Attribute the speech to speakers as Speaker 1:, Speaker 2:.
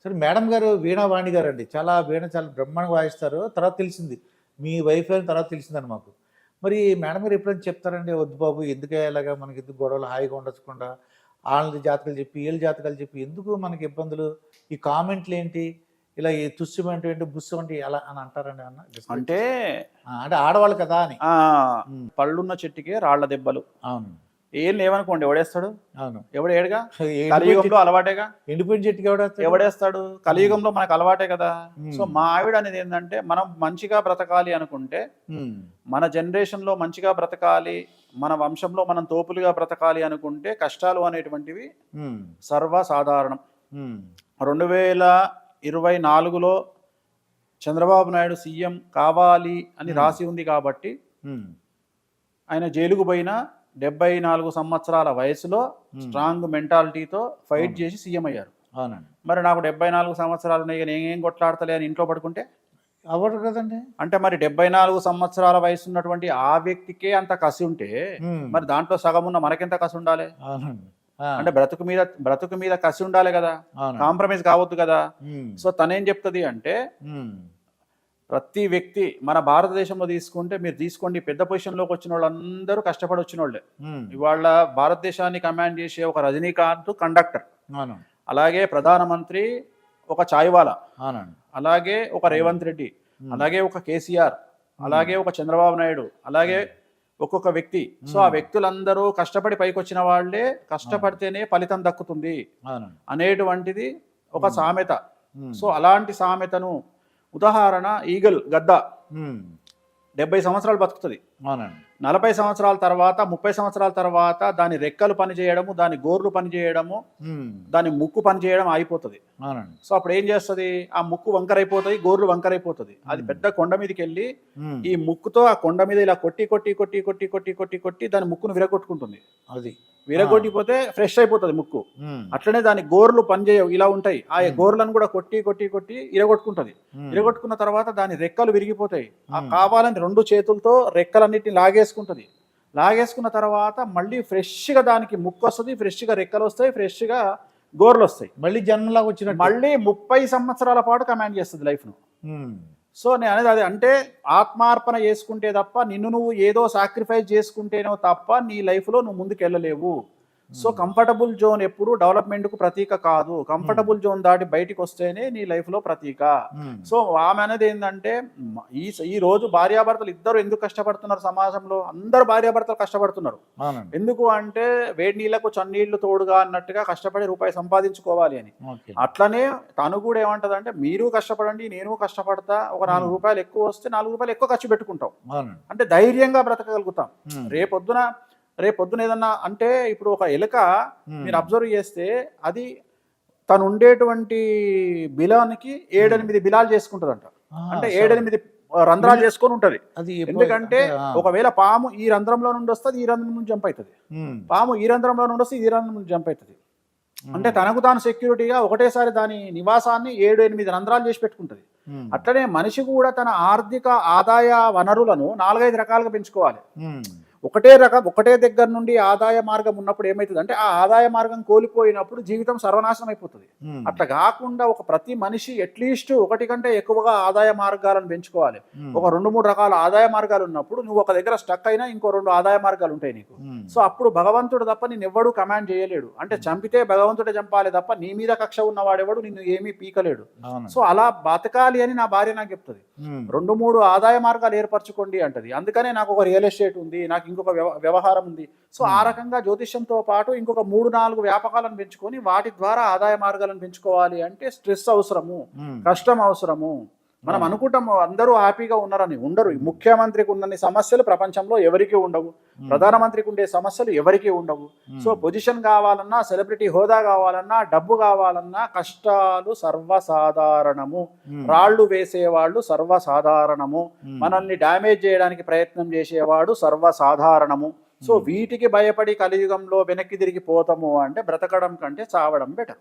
Speaker 1: సరే మేడం గారు వీణావాణి గారండి. వీణ చాలా బ్రహ్మాండంగా వాయిస్తారు. తర్వాత తెలిసింది. మీ వైఫ్ అని తర్వాత తెలిసిందండి మాకు. మరి మేడం గారు ఎప్పుడైనా చెప్తారండి, "వద్దు బాబు ఎందుకే ఇలాగా మనకెందుకు గొడవలు హాయిగా ఉండొచ్చకుండా ఆళ్ళ జాతకాలు చెప్పి, ఈళ్ళ జాతకాలు చెప్పి ఎందుకు మనకి ఇబ్బందులు? ఈ కామెంట్‌లేంటి? ఇలా ఈ తుస్సుమంటే ఏంటి, బుస్సుమంటే ఎలా" అని అంటారండి ఏమన్నా? డిస్కరేజ్
Speaker 2: అంటే
Speaker 1: అంటే ఆడవాళ్ళు కదా అని.
Speaker 2: ఆ!
Speaker 1: హ్మ్.
Speaker 2: పళ్ళున్న చెట్టుకే రాళ్ళ దెబ్బలు.
Speaker 1: అవును.
Speaker 2: ఏం లేవనుకోండి ఎవడేస్తాడు?
Speaker 1: అవును.
Speaker 2: ఎవడు ఏయడుగా.
Speaker 1: ఎండిపోయిన
Speaker 2: కలియుగంలో అలవాటేగా.
Speaker 1: ఎండిపోయిన చెట్టుకి ఎవడేస్తాడు?
Speaker 2: ఎవడేస్తాడు? కలియుగంలో మనకు అలవాటే కదా. సో,
Speaker 1: హ్మ్.
Speaker 2: మా ఆవిడ అనేది ఏందంటే, మనం మంచిగా బ్రతకాలి అనుకుంటే,
Speaker 1: హ్మ్.
Speaker 2: మన జనరేషన్‌లో మంచిగా బ్రతకాలి, మన వంశంలో మనం తోపులుగా బ్రతకాలి అనుకుంటే, కష్టాలు అనేటువంటివి
Speaker 1: హ్మ్.
Speaker 2: సర్వసాధారణం.
Speaker 1: హ్మ్.
Speaker 2: 2024లో చంద్రబాబు నాయుడు సీఎం కావాలి అని రాసి ఉంది కాబట్టి,
Speaker 1: హ్మ్.
Speaker 2: ఆయన జైలుకు పోయినా 74 సంవత్సరాల వయసులో స్ట్రాంగ్ మెంటాలిటీతో ఫైట్ చేసి సీఎం అయ్యారు.
Speaker 1: అవునండి.
Speaker 2: మరి నాకు 74 సంవత్సరాలు ఉన్నాయి, ఇక నేనేం కొట్లాడతలే అని ఇంట్లో పడుకుంటే,
Speaker 1: అవ్వదు కదండీ!
Speaker 2: అంటే మరి 74 సంవత్సరాల వయసు ఉన్నటువంటి ఆ వ్యక్తికే అంత కసి ఉంటే,
Speaker 1: హ్మ్.
Speaker 2: మరి దాంట్లో సగం ఉన్న మనకెంత కసి ఉండాలి?
Speaker 1: అవునండి. ఆ!
Speaker 2: అంటే బ్రతుకు మీద కసి ఉండాలి కదా.
Speaker 1: అవునండి.
Speaker 2: కాంప్రమైజ్ కావద్దు కదా.
Speaker 1: హ్మ్.
Speaker 2: సో తనేం చెప్తుంది అంటే,
Speaker 1: హ్మ్.
Speaker 2: ప్రతి వ్యక్తి మన భారతదేశంలో తీసుకుంటే మీరు తీసుకోండి, పెద్ద పొజిషన్లోకి వచ్చిన వాళ్ళందరూ కష్టపడి వచ్చిన వాళ్ళే.
Speaker 1: హ్మ్.
Speaker 2: ఇవాళ భారతదేశాన్ని కమాండ్ చేసే ఒక రజనీకాంత్ కండక్టర్,
Speaker 1: అవును.
Speaker 2: అలాగే ప్రధానమంత్రి ఒక చాయ్వాలా,
Speaker 1: అవునండి.
Speaker 2: అలాగే ఒక రేవంత్ రెడ్డి,
Speaker 1: హ్మ్.
Speaker 2: అలాగే ఒక కేసీఆర్, అలాగే ఒక చంద్రబాబు నాయుడు, అలాగే ఒక్కొక్క వ్యక్తి. సో ఆ వ్యక్తులందరూ కష్టపడి పైకొచ్చిన వాళ్ళే, కష్టపడితేనే ఫలితం దక్కుతుంది
Speaker 1: అవునండి.
Speaker 2: అనేటువంటిది ఒక సామెత.
Speaker 1: హ్మ్.
Speaker 2: సో అలాంటి సామెతను ఉదాహరణ ఈగల్ గద్ద
Speaker 1: హ్మ్.
Speaker 2: 70 సంవత్సరాలు బతుకుతుంది.
Speaker 1: అవునండి.
Speaker 2: 40 సంవత్సరాల తర్వాత, 30 సంవత్సరాల తర్వాత దాని రెక్కలు పనిచేయడము, దాని గోర్లు పనిచేయడము,
Speaker 1: హ్మ్.
Speaker 2: దాని ముక్కు పనిచేయడం ఆగిపోతుంది.
Speaker 1: అవునండి.
Speaker 2: సో అప్పుడు ఏం చేస్తుంది? ఆ ముక్కు వంకరైపోతాయి, గోర్లు వంకరైపోతుంది. అది పెద్ద కొండ మీదకెళ్ళి
Speaker 1: హ్మ్.
Speaker 2: ఈ ముక్కుతో ఆ కొండ మీద ఇలా కొట్టి కొట్టి కొట్టి కొట్టి కొట్టి కొట్టి కొట్టి దాని ముక్కును విరగొట్టుకుంటుంది.
Speaker 1: అది.
Speaker 2: విరగొట్టిపోతే ఫ్రెష్ అయిపోతుంది ముక్కు.
Speaker 1: హ్మ్.
Speaker 2: అట్లనే దాని గోర్లు పనిచేయవు, ఇలా ఉంటాయి. ఆ గోర్లను కూడా కొట్టి కొట్టి కొట్టి ఇరగొట్టుకుంటుంది. ఇరగొట్టుకున్న తర్వాత దాని రెక్కలు విరిగిపోతాయి. ఆ కావాలని 2 చేతులతో రెక్కలన్నిటిని లాగేసుకుంటుంది. లాగేసుకున్న తర్వాత మళ్ళీ ఫ్రెష్‌గా దానికి ముక్కు వస్తది, ఫ్రెష్‌గా రెక్కలు వస్తాయి, ఫ్రెష్‌గా గోర్లు వస్తాయి.
Speaker 1: మళ్ళీ జన్మలాగా వచ్చినట్టు.
Speaker 2: మళ్ళీ 30 సంవత్సరాల పాటు కమాండ్ చేస్తుంది లైఫ్‌ను.
Speaker 1: హ్మ్.
Speaker 2: సో నేను అనేది అదే, అంటే ఆత్మార్పణ చేసుకుంటే తప్ప, నిన్ను నువ్వు ఏదో సాక్రిఫైస్ చేసుకుంటేనో తప్ప నీ లైఫ్‌లో నువ్వు ముందుకెళ్ళలేవు. సో కంఫర్టబుల్ జోన్ ఎప్పుడు డెవలప్మెంట్‌కు ప్రతీక కాదు. కంఫర్టబుల్ జోన్ దాటి బయటికి వస్తేనే నీ లైఫ్‌లో ప్రతీక. సో ఆమె అనేది ఏంటంటే, ఈ రోజు భార్యాభర్తలు ఇద్దరు ఎందుకు కష్టపడుతున్నారు సమాజంలో? అందరు భార్యాభర్తలు కష్టపడుతున్నారు.
Speaker 1: అవునండి.
Speaker 2: ఎందుకు అంటే, వేడి నీళ్లకు చన్నీళ్లు తోడుగా అన్నట్టుగా కష్టపడి రూపాయి సంపాదించుకోవాలి అని.
Speaker 1: ఓకే.
Speaker 2: అట్లనే తను కూడా ఏమంటదంటే, మీరు కష్టపడండి, నేను కష్టపడతా, ఒక ₹4 ఎక్కువ వస్తే ₹4 ఎక్కువ ఖర్చు పెట్టుకుంటాం.
Speaker 1: అవునండి.
Speaker 2: అంటే ధైర్యంగా బ్రతకగలుగుతాం.
Speaker 1: హ్మ్.
Speaker 2: రేపొద్దున ఏదన్నా అంటే, ఇప్పుడు ఒక ఎలుక మీరు అబ్జర్వ్ చేస్తే, అది తను ఉండేటువంటి బిలానికి 7, 8 బిలాలు చేసుకుంటదంట.
Speaker 1: ఆ!
Speaker 2: అంటే
Speaker 1: సో
Speaker 2: 7, 8 రంధ్రాలు చేసుకొని ఉంటది.
Speaker 1: అది
Speaker 2: ఎందుకంటే
Speaker 1: అంటే
Speaker 2: ఒకవేళ పాము ఈ రంధ్రంలో నుండి వస్తది, ఈ రంధ్రం నుంచి జంప్ అవుతుంది.
Speaker 1: హ్మ్.
Speaker 2: పాము ఈ రంధ్రంలో నుండి వస్తే ఈ రంధ్రం నుంచి జంప్ అవుతుంది. అంటే తనకు తాను సెక్యూరిటీగా ఒకటేసారి దాని నివాసాన్ని 7, 8 రంధ్రాలు చేసి పెట్టుకుంటది.
Speaker 1: హ్మ్.
Speaker 2: అట్లనే మనిషి కూడా తన ఆర్థిక ఆదాయ వనరులను 4, 5 రకాలుగా పెంచుకోవాలి.
Speaker 1: హ్మ్.
Speaker 2: ఒకటే దగ్గర నుండి ఆదాయ మార్గం ఉన్నప్పుడు ఏమైతుందంటే, ఆ ఆదాయ మార్గం కోల్పోయినప్పుడు జీవితం సర్వనాశనం అయిపోతుంది.
Speaker 1: హ్మ్.
Speaker 2: అట్లా కాకుండా ప్రతి మనిషి అట్లీస్ట్ ఒకటి కంటే ఎక్కువగా ఆదాయ మార్గాలను పెంచుకోవాలి. ఒక 2, 3 రకాల ఆదాయ మార్గాలు ఉన్నప్పుడు నువ్వు ఒక దగ్గర స్టక్ అయినా ఇంకో 2 ఆదాయ మార్గాలు ఉంటాయి నీకు. సో అప్పుడు భగవంతుడు తప్ప నిన్నెవ్వడు కమాండ్ చేయలేడు. అంటే చంపితే భగవంతుడే చంపాలి తప్ప నీ మీద కక్ష ఉన్నవాడెవడు నిన్ను ఏమీ పీకలేడు. సో అలా బతకాలి అని నా భార్య నాకు చెప్తుంది. 2, 3 ఆదాయ మార్గాలు ఏర్పరచుకోండి అంటది. అందుకనే నాకు ఒక రియల్ ఎస్టేట్ ఉంది, నాకు ఇంకొక వ్యవహారం ఉంది. సో ఆ రకంగా జ్యోతిష్యంతో పాటు ఇంకొక 3, 4 వ్యాపకాలను పెంచుకొని వాటి ద్వారా ఆదాయ మార్గాలను పెంచుకోవాలి అంటే స్ట్రెస్ అవసరము, కష్టం అవసరము. మనం అనుకుంటాము అందరూ హ్యాపీగా ఉన్నారని. ఉండరు. ముఖ్యమంత్రికి ఉన్నన్ని సమస్యలు ప్రపంచంలో ఎవరికీ ఉండవు. ప్రధానమంత్రికి ఉండే సమస్యలు ఎవరికీ ఉండవు. సో పొజిషన్ కావాలన్నా, సెలబ్రిటీ హోదా కావాలన్నా, డబ్బు కావాలన్నా కష్టాలు సర్వసాధారణము. రాళ్లు వేసేవాళ్ళు సర్వసాధారణము. మనల్ని డ్యామేజ్ చేయడానికి ప్రయత్నం చేసేవాడు సర్వసాధారణము. సో వీటికి భయపడి కలియుగంలో వెనక్కి తిరిగి పోతాము అంటే బ్రతకడం కంటే చావడం బెటర్.